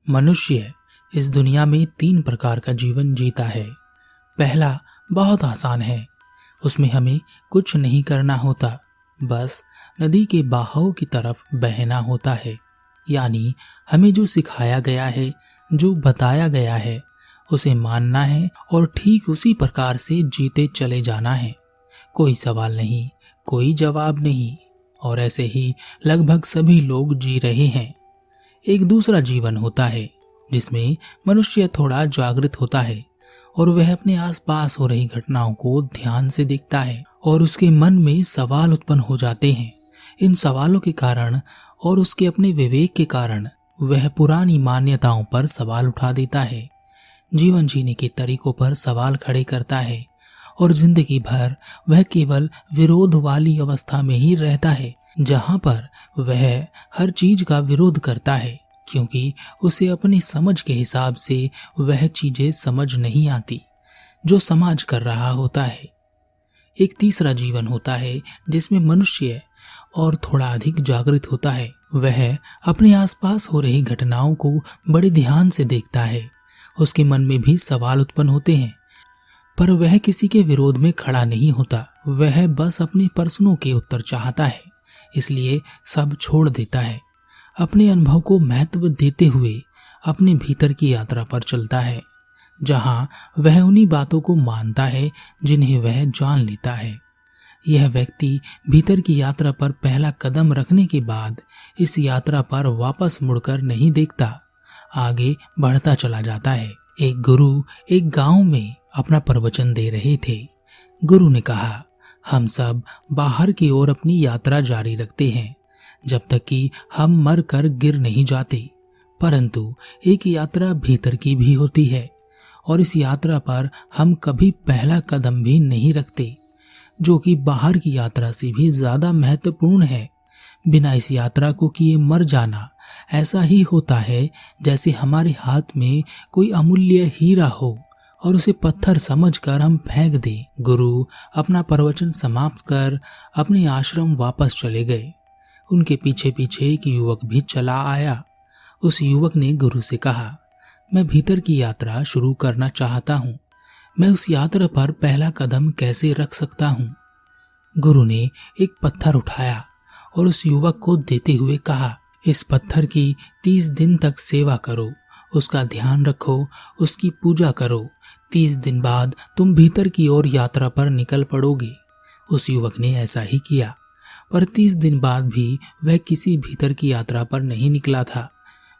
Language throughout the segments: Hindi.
मनुष्य इस दुनिया में 3 प्रकार का जीवन जीता है। पहला बहुत आसान है, उसमें हमें कुछ नहीं करना होता, बस नदी के बहाव की तरफ बहना होता है। यानी हमें जो सिखाया गया है, जो बताया गया है, उसे मानना है और ठीक उसी प्रकार से जीते चले जाना है। कोई सवाल नहीं, कोई जवाब नहीं, और ऐसे ही लगभग सभी लोग जी रहे हैं। एक दूसरा जीवन होता है जिसमें मनुष्य थोड़ा जागृत होता है और वह अपने आसपास हो रही घटनाओं को ध्यान से देखता है और उसके मन में सवाल उत्पन्न हो जाते हैं। इन सवालों के कारण और उसके अपने विवेक के कारण वह पुरानी मान्यताओं पर सवाल उठा देता है, जीवन जीने के तरीकों पर सवाल खड़े करता है और जिंदगी भर वह केवल विरोध वाली अवस्था में ही रहता है, जहां पर वह हर चीज का विरोध करता है, क्योंकि उसे अपनी समझ के हिसाब से वह चीजें समझ नहीं आती जो समाज कर रहा होता है। एक तीसरा जीवन होता है जिसमें मनुष्य और थोड़ा अधिक जागृत होता है। वह अपने आसपास हो रही घटनाओं को बड़े ध्यान से देखता है। उसके मन में भी सवाल उत्पन्न होते हैं, पर वह किसी के विरोध में खड़ा नहीं होता। वह बस अपने प्रश्नों के उत्तर चाहता है, इसलिए सब छोड़ देता है। अपने अनुभव को महत्व देते हुए अपने भीतर की यात्रा पर चलता है, जहां वह उन्हीं बातों को मानता है जिन्हें वह जान लेता है। यह व्यक्ति भीतर की यात्रा पर पहला कदम रखने के बाद इस यात्रा पर वापस मुड़कर नहीं देखता, आगे बढ़ता चला जाता है। एक गुरु एक गांव में अपना प्रवचन दे रहे थे। गुरु ने कहा, हम सब बाहर की ओर अपनी यात्रा जारी रखते हैं जब तक कि हम मर कर गिर नहीं जाते, परंतु एक यात्रा भीतर की भी होती है और इस यात्रा पर हम कभी पहला कदम भी नहीं रखते, जो कि बाहर की यात्रा से भी ज्यादा महत्वपूर्ण है। बिना इस यात्रा को किए मर जाना ऐसा ही होता है जैसे हमारे हाथ में कोई अमूल्य हीरा हो और उसे पत्थर समझकर हम फेंक दें। गुरु अपना प्रवचन समाप्त कर अपने आश्रम वापस चले गए। उनके पीछे पीछे एक युवक भी चला आया। उस युवक ने गुरु से कहा, मैं भीतर की यात्रा शुरू करना चाहता हूँ, मैं उस यात्रा पर पहला कदम कैसे रख सकता हूँ? गुरु ने एक पत्थर उठाया और उस युवक को देते हुए कहा, इस पत्थर की 30 दिन तक सेवा करो, उसका ध्यान रखो, उसकी पूजा करो। 30 दिन बाद तुम भीतर की ओर यात्रा पर निकल पड़ोगे। उस युवक ने ऐसा ही किया, पर 30 दिन बाद भी वह किसी भीतर की यात्रा पर नहीं निकला था।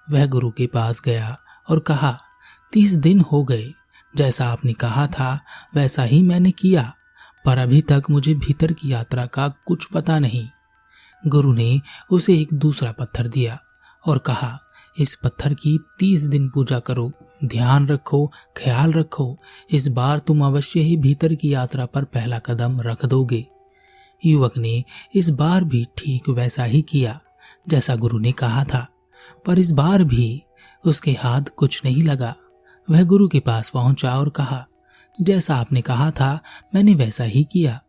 वह गुरु के पास गया और कहा, 30 दिन हो गए, जैसा आपने कहा था वैसा ही मैंने किया, पर अभी तक मुझे भीतर की यात्रा का कुछ पता नहीं। गुरु ने उसे एक दूसरा पत्थर दिया और कहा, इस पत्थर की 30 दिन पूजा करो, ध्यान रखो, ख्याल रखो, इस बार तुम अवश्य ही भीतर की यात्रा पर पहला कदम रख दोगे। युवक ने इस बार भी ठीक वैसा ही किया जैसा गुरु ने कहा था, पर इस बार भी उसके हाथ कुछ नहीं लगा। वह गुरु के पास पहुंचा और कहा, जैसा आपने कहा था मैंने वैसा ही किया,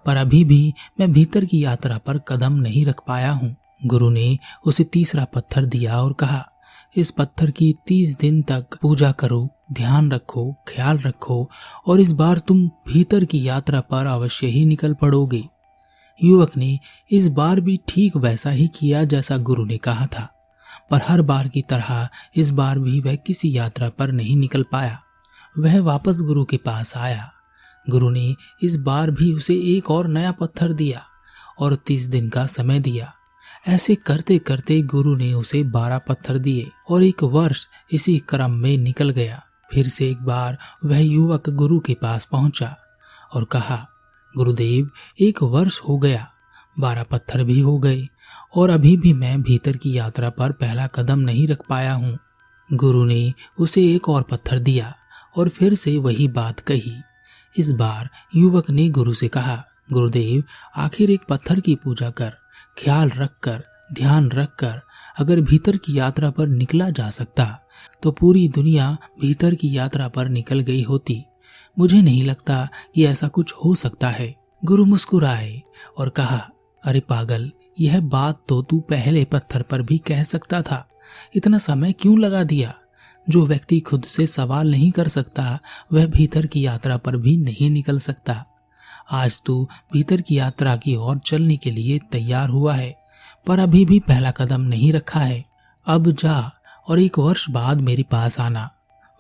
पर अभी भी मैं भीतर की यात्रा पर कदम नहीं रख पाया हूँ। गुरु ने उसे तीसरा पत्थर दिया और कहा, इस पत्थर की 30 दिन तक पूजा करो, ध्यान रखो, ख्याल रखो, और इस बार तुम भीतर की यात्रा पर अवश्य ही निकल पड़ोगे। युवक ने इस बार भी ठीक वैसा ही किया जैसा गुरु ने कहा था, पर हर बार की तरह इस बार भी वह किसी यात्रा पर नहीं निकल पाया। वह वापस गुरु के पास आया। गुरु ने इस बार भी उसे एक और नया पत्थर दिया और 30 दिन का समय दिया। ऐसे करते करते गुरु ने उसे 12 पत्थर दिए और 1 वर्ष इसी क्रम में निकल गया। फिर से एक बार वह युवक गुरु के पास पहुंचा और कहा, गुरुदेव 1 वर्ष हो गया, 12 पत्थर भी हो गए और अभी भी मैं भीतर की यात्रा पर पहला कदम नहीं रख पाया हूँ। गुरु ने उसे एक और पत्थर दिया और फिर से वही बात कही। इस बार युवक ने गुरु से कहा, गुरुदेव आखिर एक पत्थर की पूजा कर, ख्याल रखकर, ध्यान रखकर अगर भीतर की यात्रा पर निकला जा सकता तो पूरी दुनिया भीतर की यात्रा पर निकल गई होती। मुझे नहीं लगता कि ऐसा कुछ हो सकता है। गुरु मुस्कुराए और कहा, अरे पागल, यह बात तो तू पहले पत्थर पर भी कह सकता था, इतना समय क्यों लगा दिया? जो व्यक्ति खुद से सवाल नहीं कर सकता वह भीतर की यात्रा पर भी नहीं निकल सकता। आज तू भीतर की यात्रा की ओर चलने के लिए तैयार हुआ है, पर अभी भी पहला कदम नहीं रखा है। अब जा और 1 वर्ष बाद मेरे पास आना।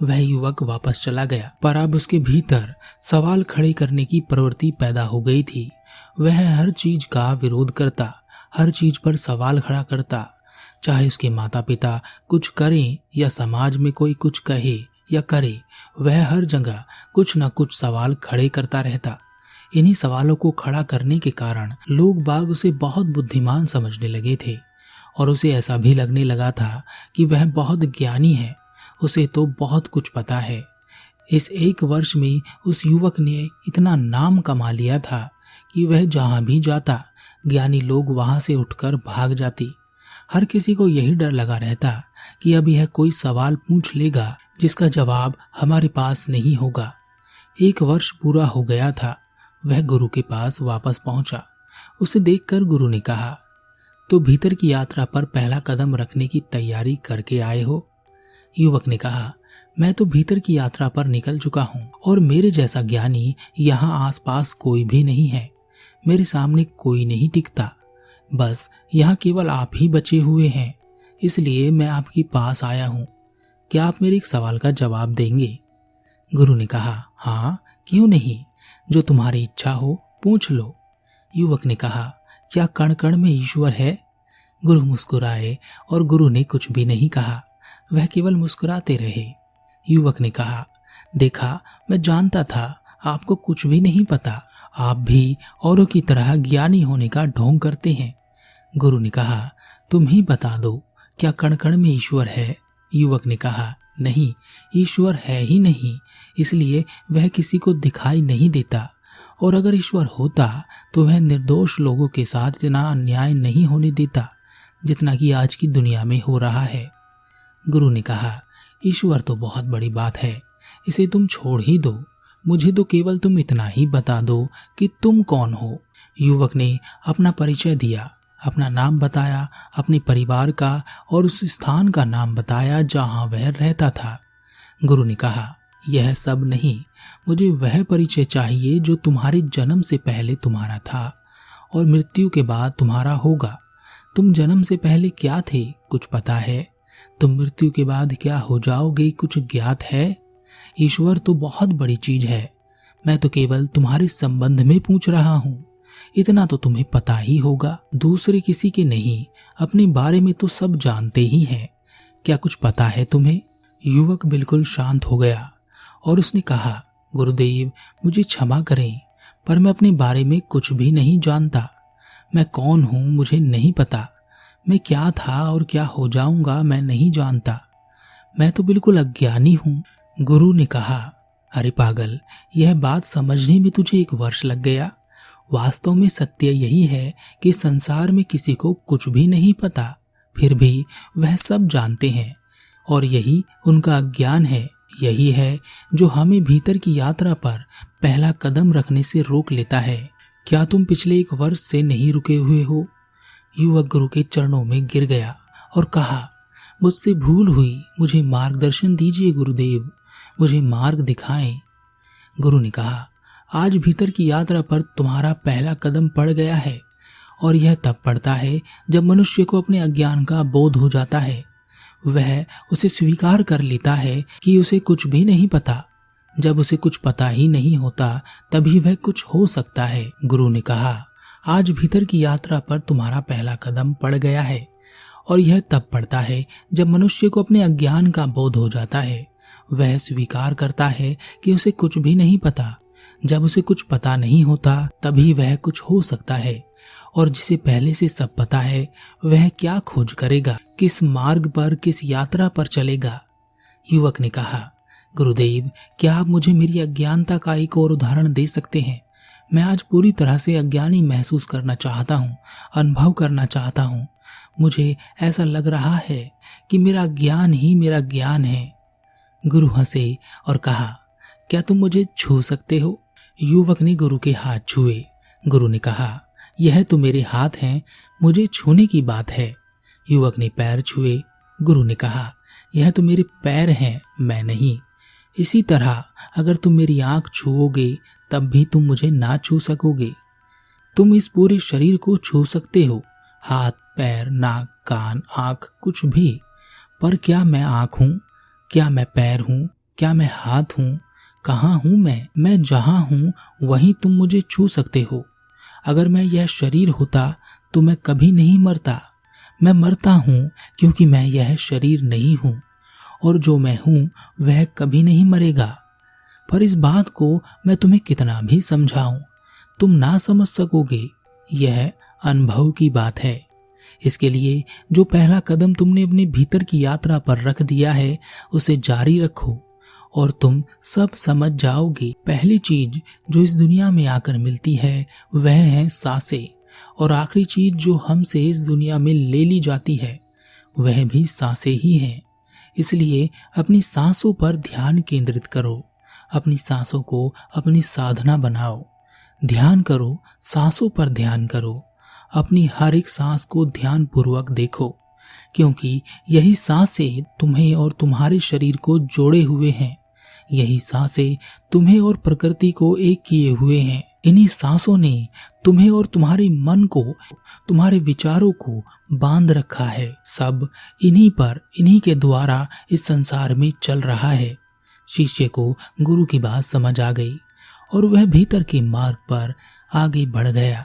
वह युवक वापस चला गया, पर अब उसके भीतर सवाल खड़े करने की प्रवृत्ति पैदा हो गई थी। वह हर चीज का विरोध करता, हर चीज पर सवाल खड़ा करता, चाहे उसके माता पिता कुछ करें या समाज में कोई कुछ कहे या करे, वह हर जगह कुछ न कुछ सवाल खड़े करता रहता। इन्हीं सवालों को खड़ा करने के कारण लोग बाग उसे बहुत बुद्धिमान समझने लगे थे और उसे ऐसा भी लगने लगा था कि वह बहुत ज्ञानी है, उसे तो बहुत कुछ पता है। इस 1 वर्ष में उस युवक ने इतना नाम कमा लिया था कि वह जहां भी जाता ज्ञानी लोग वहां से उठकर भाग जाती। हर किसी को यही डर लगा रहता कि अब यह कोई सवाल पूछ लेगा जिसका जवाब हमारे पास नहीं होगा। 1 वर्ष पूरा हो गया था। वह गुरु के पास वापस पहुंचा। उसे देखकर गुरु ने कहा, तो भीतर की यात्रा पर पहला कदम रखने की तैयारी करके आए हो? युवक ने कहा, मैं तो भीतर की यात्रा पर निकल चुका हूँ और मेरे जैसा ज्ञानी यहाँ आसपास कोई भी नहीं है। मेरे सामने कोई नहीं टिकता, बस यहाँ केवल आप ही बचे हुए हैं, इसलिए मैं आपके पास आया हूँ। क्या आप मेरे एक सवाल का जवाब देंगे? गुरु ने कहा, हाँ क्यों नहीं, जो तुम्हारी इच्छा हो पूछ लो। युवक ने कहा, क्या कण कण में ईश्वर है? गुरु मुस्कुराए और गुरु ने कुछ भी नहीं कहा, वह केवल मुस्कुराते रहे। युवक ने कहा, देखा, मैं जानता था आपको कुछ भी नहीं पता, आप भी औरों की तरह ज्ञानी होने का ढोंग करते हैं। गुरु ने कहा, तुम ही बता दो, क्या कण कण में ईश्वर है? युवक ने कहा, नहीं, ईश्वर है ही नहीं, इसलिए वह किसी को दिखाई नहीं देता, और अगर ईश्वर होता तो वह निर्दोष लोगों के साथ इतना अन्याय नहीं होने देता जितना कि आज की दुनिया में हो रहा है। गुरु ने कहा, ईश्वर तो बहुत बड़ी बात है, इसे तुम छोड़ ही दो, मुझे तो केवल तुम इतना ही बता दो कि तुम कौन हो। युवक ने अपना परिचय दिया, अपना नाम बताया, अपने परिवार का और उस स्थान का नाम बताया जहां वह रहता था। गुरु ने कहा, यह सब नहीं, मुझे वह परिचय चाहिए जो तुम्हारे जन्म से पहले तुम्हारा था और मृत्यु के बाद तुम्हारा होगा। तुम जन्म से पहले क्या थे कुछ पता है? तुम मृत्यु के बाद क्या हो जाओगे कुछ ज्ञात है? ईश्वर तो बहुत बड़ी चीज है, मैं तो केवल तुम्हारे संबंध में पूछ रहा हूँ, इतना तो तुम्हें पता ही होगा। दूसरे किसी के नहीं, अपने बारे में तो सब जानते ही हैं, क्या कुछ पता है तुम्हें? युवक बिल्कुल शांत हो गया और उसने कहा, गुरुदेव मुझे क्षमा करें, पर मैं अपने बारे में कुछ भी नहीं जानता। मैं कौन हूँ मुझे नहीं पता, मैं क्या था और क्या हो जाऊंगा मैं नहीं जानता, मैं तो बिल्कुल अज्ञानी हूँ। गुरु ने कहा, अरे पागल, यह बात समझने में तुझे 1 वर्ष लग गया? वास्तव में सत्य यही है कि संसार में किसी को कुछ भी नहीं पता, फिर भी वह सब जानते हैं, और यही उनका अज्ञान है। यही है जो हमें भीतर की यात्रा पर पहला कदम रखने से रोक लेता है। क्या तुम पिछले 1 वर्ष से नहीं रुके हुए हो? युवक गुरु के चरणों में गिर गया और कहा, मुझसे भूल हुई, मुझे मार्गदर्शन दीजिए गुरुदेव, मुझे मार्ग दिखाएं। गुरु ने कहा, आज भीतर की यात्रा पर तुम्हारा पहला कदम पड़ गया है, और यह तब पड़ता है जब मनुष्य को अपने अज्ञान का बोध हो जाता है। वह उसे स्वीकार कर लेता है कि उसे कुछ भी नहीं पता। जब उसे कुछ पता ही नहीं होता तभी वह कुछ हो सकता है। गुरु ने कहा, आज भीतर की यात्रा पर तुम्हारा पहला कदम पड़ गया है, और यह तब पड़ता है जब मनुष्य को अपने अज्ञान का बोध हो जाता है। वह स्वीकार करता है कि उसे कुछ भी नहीं पता। जब उसे कुछ पता नहीं होता तभी वह कुछ हो सकता है, और जिसे पहले से सब पता है वह क्या खोज करेगा, किस मार्ग पर, किस यात्रा पर चलेगा। युवक ने कहा, गुरुदेव क्या आप मुझे मेरी अज्ञानता का एक और उदाहरण दे सकते हैं? मैं आज पूरी तरह से अज्ञानी महसूस करना चाहता हूँ, अनुभव करना चाहता हूँ। मुझे ऐसा लग रहा है कि मेरा ज्ञान ही मेरा ज्ञान है। गुरु हंसे और कहा, क्या तुम मुझे छू सकते हो? युवक ने गुरु के हाथ छुए। गुरु ने कहा, यह तो मेरे हाथ हैं, मुझे छूने की बात है। युवक ने पैर छुए। गुरु ने कहा, यह तो मेरे पैर हैं, मैं नहीं। इसी तरह अगर तुम मेरी आंख छुओगे तब भी तुम मुझे ना छू सकोगे। तुम इस पूरे शरीर को छू सकते हो, हाथ, पैर, नाक, कान, आंख, कुछ भी। पर क्या मैं आंख हूं? क्या मैं पैर हूं? क्या मैं हाथ हूं? कहाँ हूं मैं जहां हूं वहीं तुम मुझे छू सकते हो। अगर मैं यह शरीर होता तो मैं कभी नहीं मरता। मैं मरता हूं क्योंकि मैं यह शरीर नहीं हूं, और जो मैं हूं वह कभी नहीं मरेगा। पर इस बात को मैं तुम्हें कितना भी समझाऊं, तुम ना समझ सकोगे। यह अनुभव की बात है। इसके लिए जो पहला कदम तुमने अपने भीतर की यात्रा पर रख दिया है उसे जारी रखो और तुम सब समझ जाओगे। पहली चीज जो इस दुनिया में आकर मिलती है वह है सांसें, और आखिरी चीज जो हमसे इस दुनिया में ले ली जाती है वह भी सांसें ही हैं। इसलिए अपनी सांसों पर ध्यान केंद्रित करो, अपनी सांसों को अपनी साधना बनाओ। ध्यान करो, सांसों पर ध्यान करो, अपनी हर एक सांस को ध्यान पूर्वक देखो, क्योंकि यही सांसें तुम्हें और तुम्हारे शरीर को जोड़े हुए हैं। यही सांसें तुम्हें और प्रकृति को एक किए हुए हैं। इन्हीं सांसों ने तुम्हें और तुम्हारे मन को, तुम्हारे विचारों को बांध रखा है। सब इन्हीं के द्वारा इस संसार में चल रहा है। शिष्य को गुरु की बात समझ आ गई और वह भीतर के मार्ग पर आगे बढ़ गया।